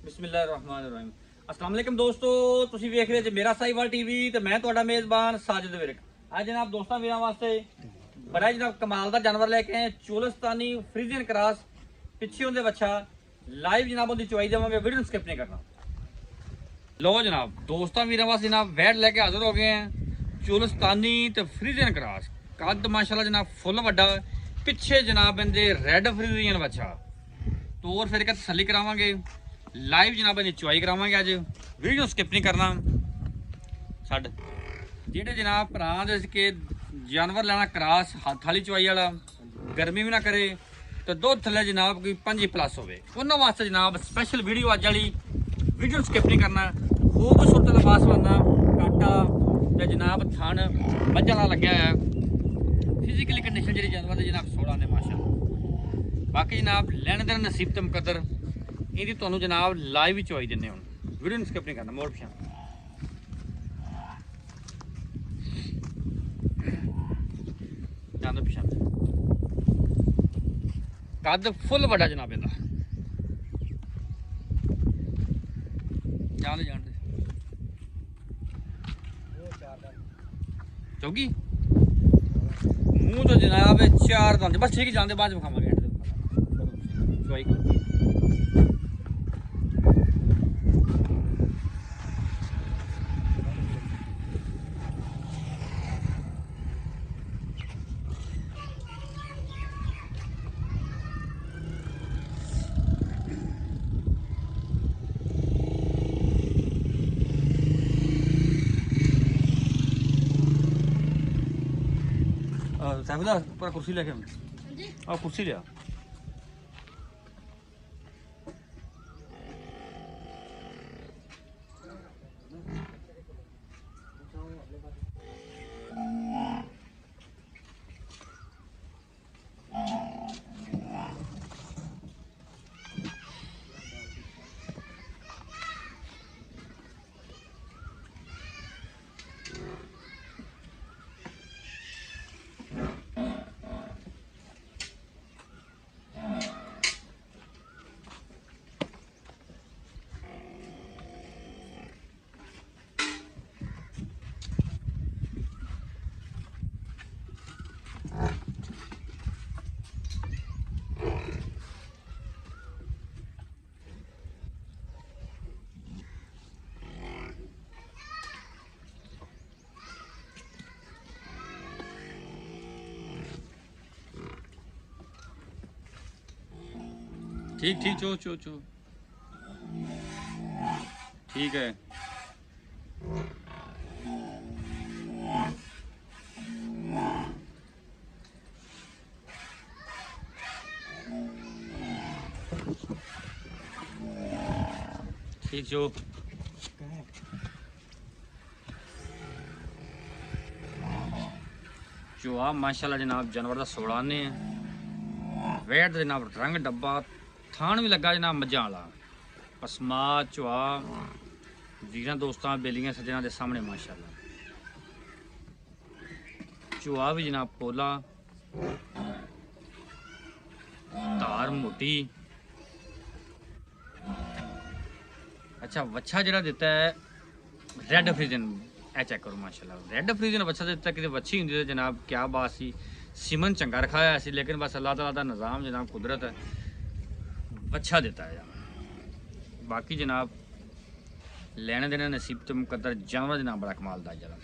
बिस्मिल्लाहिर्रहमानिर्रहीम। अस्सलाम वालेकुम दोस्तों, ਤੁਸੀਂ ਵੇਖ ਰਹੇ ਜੇ ਮੇਰਾ ਸਾਈਵਾਲ ਟੀਵੀ ਤੇ ਮੈਂ ਤੁਹਾਡਾ ਮੇਜ਼ਬਾਨ ਸਾਜਿਦ ਵਿਰਕ। ਅੱਜ ਜਨਾਬ ਦੋਸਤਾਂ ਵੀਰਾਂ ਵਾਸਤੇ ਬੜਾ ਜਨਾਬ ਕਮਾਲ ਦਾ ਜਾਨਵਰ ਲੈ ਕੇ ਆਏ, ਚੋਲਿਸਤਾਨੀ ਫਰੀਜ਼ੀਅਨ ਕ੍ਰਾਸ। ਪਿੱਛੇ ਉਹਦੇ ਬੱਚਾ ਲਾਈਵ ਜਨਾਬ ਉਹਦੀ ਚੁਆਈ ਦੇਵਾਂਗੇ, ਵੀਡੀਓ ਸਕਿਪ ਨਹੀਂ ਕਰਨਾ। लो जनाब दोस्तों वीर वास्ते जनाब वैट लेके हाजिर हो गए हैं, चोलिस्तानी ते फ्रीजियन क्रॉस। कद माशाल्लाह जनाब फुल वड्डा, पिछे जनाब इनदे रेड फ्रीजियन बच्चा। तो और फिर तसल्ली करावांगे, लाइव जनाब इनकी चुआई करावांगे। अज वीडियो स्किप नहीं करना। छड्ड जेडे जनाब भरा दे के जानवर लेना क्रॉस हत्थ वाली चुआई वाला, गर्मी भी ना करे तो दुध थले जनाब कोई 5 प्लस होवे, उन्हां वास्ते जनाब स्पैशल वीडियो अज वाली। वीडियो स्किप नहीं करना। खूबसूरत लिबास बनना, काटा ते जनाब थन मज्जां दा लग्या है। फिजिकली कंडीशन जी जानवर जनाब 16 ने माशाअल्लाह। बाकी जनाब लैने देने नसीब ते मुकद्दर इहदी तुहानूं जनाब लाइव ही चुआई दिंदे। हुण वीडियो स्किप नहीं करना। मोड़ पिछां जान पिछां कद फुल वड्डा जनाब इहदा। जान जान चौकी मुंह तो जनाब 4 दंद बस ठीक है। जान दे बाद विखावांगे चुआई करो। सैफुल्ला पूरा कुर्सी लेके कुर्सी लिया। ठीक ठीक चो चो चो ठीक है। ठीक चो चुआ माशाल्लाह जनाब जानवर का 16 ने वेट जनाब रंग डब्बा थान भी लगा जनाब मज्जां वाला। पसमा चुआ वीरां दोस्तां बेलियां सज्जनां दे सामने माशाल्लाह। चुआ भी जनाब पोला, धार मोटी। अच्छा वच्छा जरा दिता है रेड फ्रीजन, ए चेक करो माशाल्लाह। रेड फ्रीजन वच्छा दिता कि वच्छी हुंदी जनाब क्या बात सी। सिमन चंगा रखाया सी, लेकिन बस अल्लाह ताला दा निज़ाम जनाब कुदरत है, अच्छा देता है। बाकी जनाब लेने देने नसीब तो मुकद्दर जानवर जनाब बड़ा कमाल दा जरा।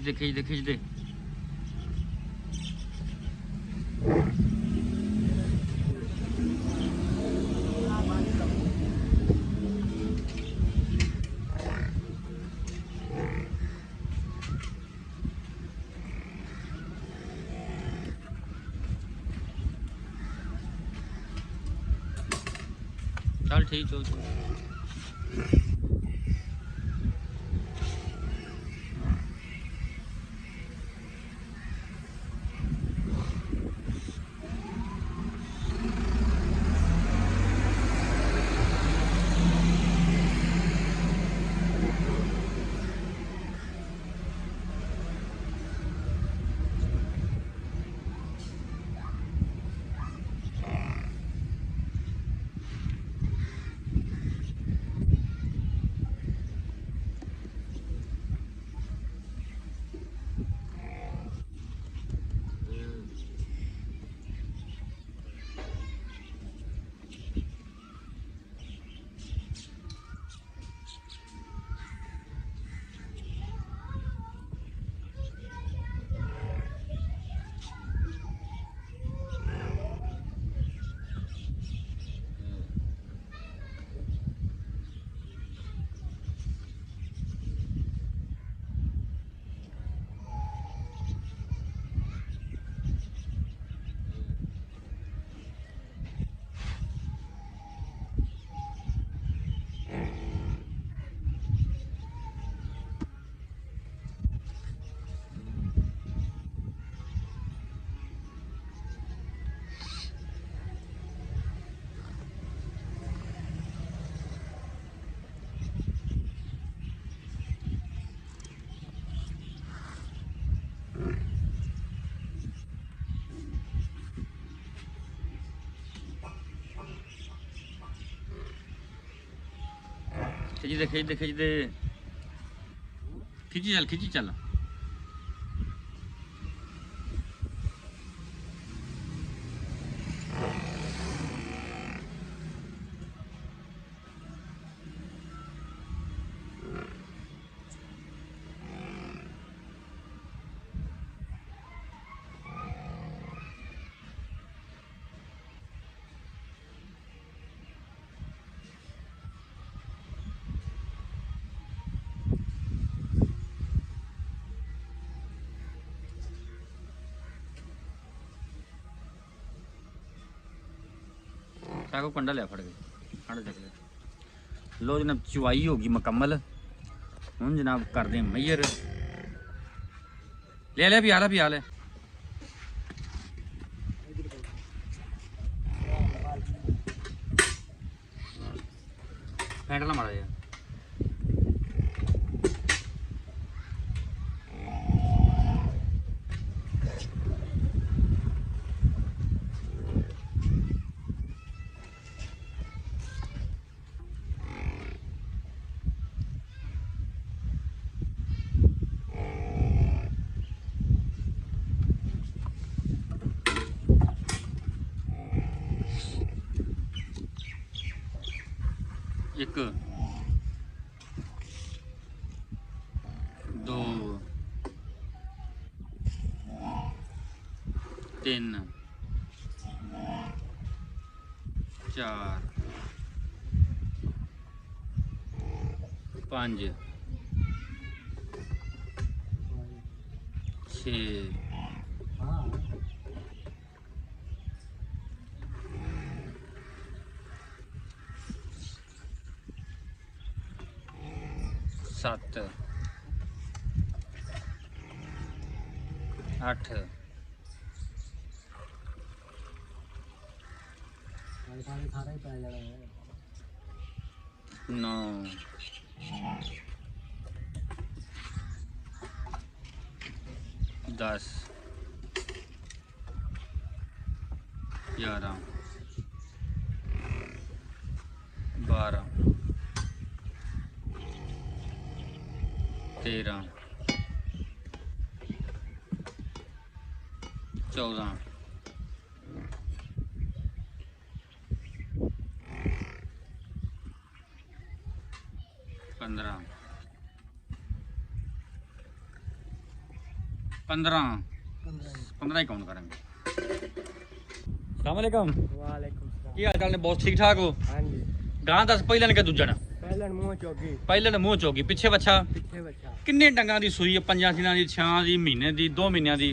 खिंच दे खिंच दे खिंच दे। चल ठीक चल चल। खिंच दे खिंच दे खिंच दे खिंची चल। को कंडा लिया फड़ गए फड़ चक। लो जनाब चुवाई होगी मुकम्मल। हूँ जनाब कर दें मैयर ले भी आ ले। फेंटना मारा यार। एक दो तीन चार पाँच छः सात आठ नौ 10 11 12 13 14 15 15 ही काउंट करेंगे। अस्सलाम वालेकुम। वालेकुम सलाम। की हाल चाल ने बहुत ठीक ठाक हो? हाँ जी। गां दस पहिलन के दूजन? ਪਹਿਲਾਂ ਮੂੰਹ ਚੋਗੀ ਪਹਿਲਨ ਮੂੰਹ ਚੋਗੀ ਪਿੱਛੇ ਬੱਚਾ ਪਿੱਛੇ ਬੱਚਾ। ਕਿੰਨੇ ਡੰਗਾਂ ਦੀ ਸੂਈ ਹੈ? 5 ਦਿਨਾਂ ਦੀ, 6 ਦੀ, ਮਹੀਨੇ ਦੀ, 2 ਮਹੀਨਿਆਂ ਦੀ?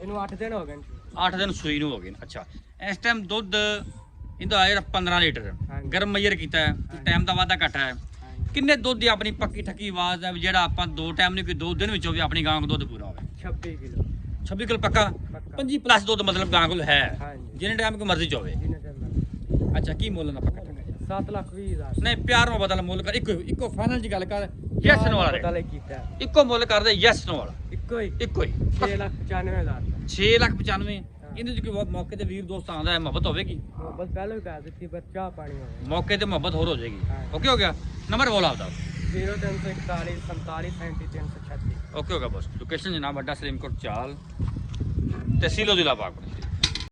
ਇਹਨੂੰ 8 ਦਿਨ ਹੋ ਗਏ ਨੇ। 8 ਦਿਨ ਸੂਈ ਨੂੰ ਹੋ ਗਏ ਨੇ। ਅੱਛਾ ਇਸ ਟਾਈਮ ਦੁੱਧ ਇਹਦਾ ਆਇਆ 15 ਲੀਟਰ। ਹਾਂਜੀ। ਗਰਮ ਮਈਰ ਕੀਤਾ ਹੈ, ਟਾਈਮ ਦਾ ਵਾਧਾ ਘਟਾ ਹੈ। ਹਾਂਜੀ। ਕਿੰਨੇ ਦੁੱਧ ਦੀ ਆਪਣੀ ਪੱਕੀ ਠੱਕੀ ਆਵਾਜ਼ ਹੈ ਵੀ ਜਿਹੜਾ ਆਪਾਂ 2 ਟਾਈਮ ਨਹੀਂ ਕੋਈ 2 ਦਿਨ ਵਿੱਚੋਂ ਵੀ ਆਪਣੀ ਗਾਂ ਕੋਲ ਦੁੱਧ ਪੂਰਾ ਹੋਵੇ? 26 ਕਿਲੋ 26 ਕਿਲੋ ਪੱਕਾ? ਪੱਕਾ। 25 ਪਲੱਸ ਦੁੱਧ ਮਤਲਬ ਗਾਂ ਕੋਲ ਹੈ ਹਾਂਜੀ। ਜਿੰਨੇ ਟਾਈਮ ਕੋਈ ਮਰਜ਼ੀ ਚ ਹੋਵੇ। ਜਿਹਨੇ ਟਾਈਮ ਅੱਛਾ ਕੀ ਮੁੱਲ ਨਾ ਪੱਕਾ? 7,20,000। ਨਹੀਂ ਪਿਆਰ ਨੂੰ ਬਦਲ ਮੁੱਲ ਕਰ। ਇੱਕੋ ਫਾਈਨਲ ਜੀ ਗੱਲ ਕਰ। ਯੈਸ ਨੋ ਵਾਲਾ ਪਤਾ ਲੈ ਕੀਤਾ ਇੱਕੋ ਮੁੱਲ ਕਰਦੇ। ਯੈਸ ਨੋ ਵਾਲਾ ਇੱਕੋ ਹੀ ਇੱਕੋ ਹੀ 6,95,000 ਦਾ। 6,95,000। ਇਹਦੇ ਚ ਕੋਈ ਮੌਕੇ ਤੇ ਵੀਰ ਦੋਸਤ ਆਉਂਦਾ ਹੈ, ਮੁਹੱਬਤ ਹੋਵੇਗੀ? ਬਸ ਪਹਿਲਾਂ ਹੀ ਕਹਿ ਦਿੱਤੀ ਬੱਚਾ ਪਾਣੀ ਹੋਵੇ। ਮੌਕੇ ਤੇ ਮੁਹੱਬਤ ਹੋਰ ਹੋ ਜਾਏਗੀ। ਹਾਂ। ਓਕੇ ਹੋ ਗਿਆ। ਨੰਬਰ ਬੋਲ ਆਪਦਾ। 0341 47 37 336। ਓਕੇ ਹੋ ਗਿਆ ਬਸ। ਲੋਕੇਸ਼ਨ ਜਨਾਬ ਅੱਡਾ ਸਲੀਮਕੋਟ ਚਾਲ, ਤਹਿਸੀਲ ਜ਼ਿਲ੍ਹਾ ਬਾਗਪੁਰ।